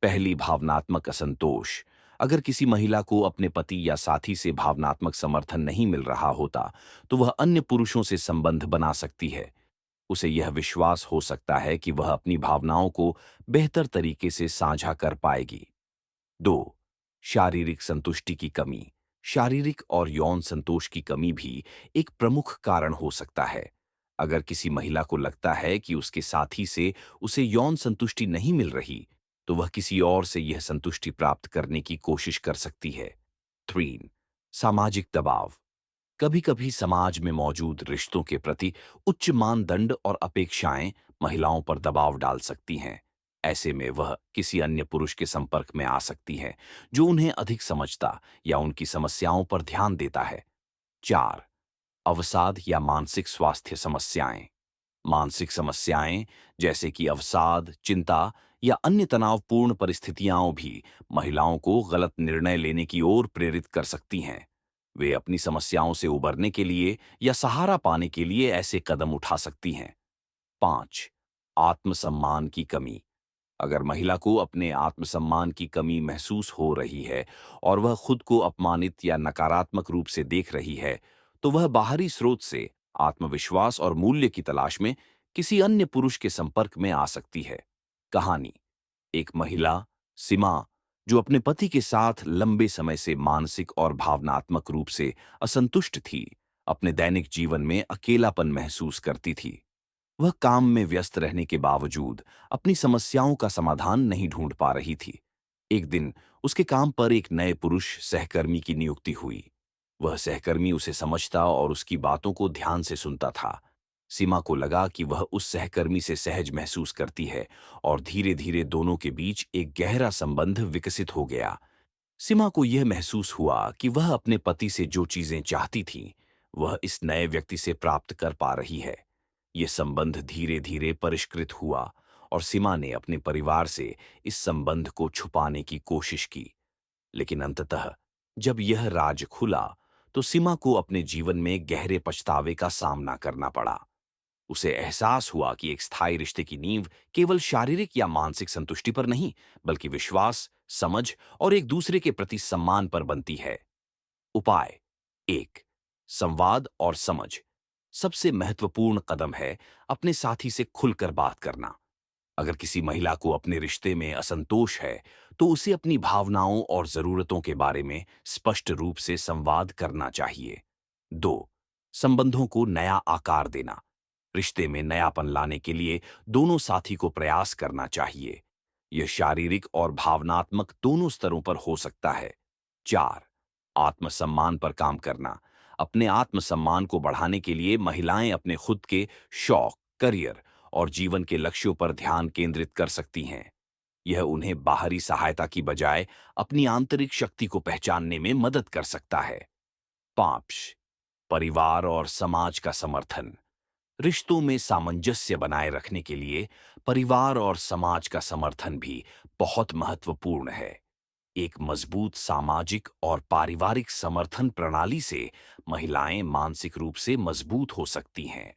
पहली, भावनात्मक असंतोष। अगर किसी महिला को अपने पति या साथी से भावनात्मक समर्थन नहीं मिल रहा होता, तो वह अन्य पुरुषों से संबंध बना सकती है। उसे यह विश्वास हो सकता है कि वह अपनी भावनाओं को बेहतर तरीके से साझा कर पाएगी। 2. शारीरिक संतुष्टि की कमी। शारीरिक और यौन संतोष की कमी भी एक प्रमुख कारण हो सकता है। अगर किसी महिला को लगता है कि उसके साथी से उसे यौन संतुष्टि नहीं मिल रही, तो वह किसी और से यह संतुष्टि प्राप्त करने की कोशिश कर सकती है। 3. सामाजिक दबाव। कभी-कभी समाज में मौजूद रिश्तों के प्रति उच्च मानदंड और अपेक्षाएं महिलाओं पर दबाव डाल सकती हैं। ऐसे में वह किसी अन्य पुरुष के संपर्क में आ सकती हैं, जो उन्हें अधिक समझता या उनकी समस्याओं पर ध्यान देता है। 4. अवसाद या मानसिक स्वास्थ्य समस्याएं। मानसिक समस्याएं जैसे कि अवसाद, चिंता या अन्य तनावपूर्ण परिस्थितियां भी महिलाओं को गलत निर्णय लेने की ओर प्रेरित कर सकती हैं। वे अपनी समस्याओं से उबरने के लिए या सहारा पाने के लिए ऐसे कदम उठा सकती हैं। 5. आत्मसम्मान की कमी। अगर महिला को अपने आत्मसम्मान की कमी महसूस हो रही है और वह खुद को अपमानित या नकारात्मक रूप से देख रही है, तो वह बाहरी स्रोत से आत्मविश्वास और मूल्य की तलाश में किसी अन्य पुरुष के संपर्क में आ सकती है। कहानी। एक महिला, सीमा, जो अपने पति के साथ लंबे समय से मानसिक और भावनात्मक रूप से असंतुष्ट थी, अपने दैनिक जीवन में अकेलापन महसूस करती थी। वह काम में व्यस्त रहने के बावजूद अपनी समस्याओं का समाधान नहीं ढूंढ पा रही थी। एक दिन उसके काम पर एक नए पुरुष सहकर्मी की नियुक्ति हुई। वह सहकर्मी उसे समझता और उसकी बातों को ध्यान से सुनता था। सीमा को लगा कि वह उस सहकर्मी से सहज महसूस करती है और धीरे-धीरे दोनों के बीच एक गहरा संबंध विकसित हो गया। सीमा को यह महसूस हुआ कि वह अपने पति से जो चीजें चाहती थी, वह इस नए व्यक्ति से प्राप्त कर पा रही है। यह संबंध धीरे-धीरे परिष्कृत हुआ और सीमा ने अपने परिवार से इस संबंध को छुपाने की कोशिश की। लेकिन अंततः जब यह राज खुला, तो सीमा को अपने जीवन में गहरे पछतावे का सामना करना पड़ा। उसे एहसास हुआ कि एक स्थायी रिश्ते की नींव केवल शारीरिक या मानसिक संतुष्टि पर नहीं, बल्कि विश्वास, समझ और एक दूसरे के प्रति सम्मान पर बनती है। उपाय। 1. संवाद और समझ। सबसे महत्वपूर्ण कदम है अपने साथी से खुलकर बात करना। अगर किसी महिला को अपने रिश्ते में असंतोष है, तो उसे अपनी भावनाओं और जरूरतों के बारे में स्पष्ट रूप से संवाद करना चाहिए। 2. संबंधों को नया आकार देना। रिश्ते में नयापन लाने के लिए दोनों साथी को प्रयास करना चाहिए। यह शारीरिक और भावनात्मक दोनों स्तरों पर हो सकता है। 4. आत्मसम्मान पर काम करना। अपने आत्मसम्मान को बढ़ाने के लिए महिलाएं अपने खुद के शौक, करियर और जीवन के लक्ष्यों पर ध्यान केंद्रित कर सकती हैं। यह उन्हें बाहरी सहायता की बजाय अपनी आंतरिक शक्ति को पहचानने में मदद कर सकता है। 5. परिवार और समाज का समर्थन। रिश्तों में सामंजस्य बनाए रखने के लिए परिवार और समाज का समर्थन भी बहुत महत्वपूर्ण है। एक मजबूत सामाजिक और पारिवारिक समर्थन प्रणाली से महिलाएं मानसिक रूप से मजबूत हो सकती हैं।